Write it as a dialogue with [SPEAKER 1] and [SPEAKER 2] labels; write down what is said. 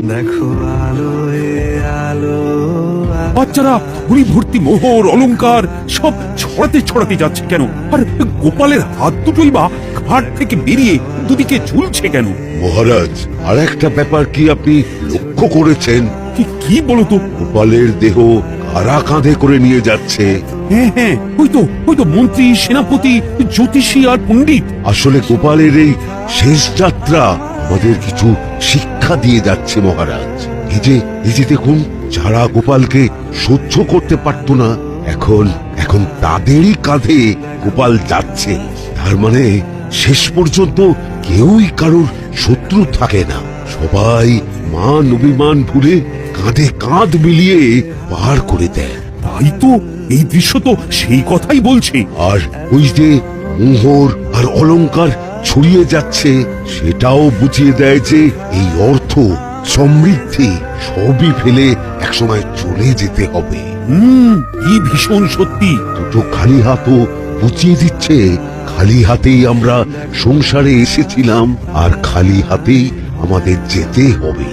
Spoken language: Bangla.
[SPEAKER 1] দেখো আলোয় আলো
[SPEAKER 2] বাচ্চারা ঝুড়ি ভর্তি মোহর অলংকার সব ছড়াতে ছড়াতে যাচ্ছে কেন? আর গোপালের হাত দুটোই বা ঘাট থেকে বেরিয়ে দুদিকে ঝুলছে কেন?
[SPEAKER 3] মহারাজ, আর একটা ব্যাপার কি আপনি লক্ষ্য করেছেন?
[SPEAKER 2] কি বলো তো?
[SPEAKER 3] গোপালের দেহ কারা কাঁধে করে নিয়ে যাচ্ছে?
[SPEAKER 2] হ্যাঁ হ্যাঁ, ওই তো মন্ত্রী, সেনাপতি, জ্যোতিষী আর পণ্ডিত।
[SPEAKER 3] আসলে গোপালের এই শেষ যাত্রা আমাদের কিছু শিক্ষা দিয়ে যাচ্ছে মহারাজ। এই যে দেখুন, যারা গোপালকে সহ্য করতে পারত না, এখন তাদেরই কাঁধে গোপাল যাচ্ছে। তার মানে শেষ পর্যন্ত কেউই কারোর শত্রু থাকে না, সবাই মান অভিমান ভুলে কাঁধে কাঁধ মিলিয়ে পার করে দেয়।
[SPEAKER 2] তাই তো, এই দৃশ্য তো সেই কথাই বলছে।
[SPEAKER 3] আর ওই যে মোহর আর অলংকার ছড়িয়ে যাচ্ছে, সেটাও বুঝিয়ে দেয় যে এই অর্থ, সমৃদ্ধি সবই ফেলে একসময় চলে যেতে হবে।
[SPEAKER 2] কি ভীষণ সত্যি।
[SPEAKER 3] দুটো খালি হাতও বুঝিয়ে দিচ্ছে, খালি হাতেই আমরা সংসারে এসেছিলাম আর খালি হাতেই আমাদের যেতে হবে।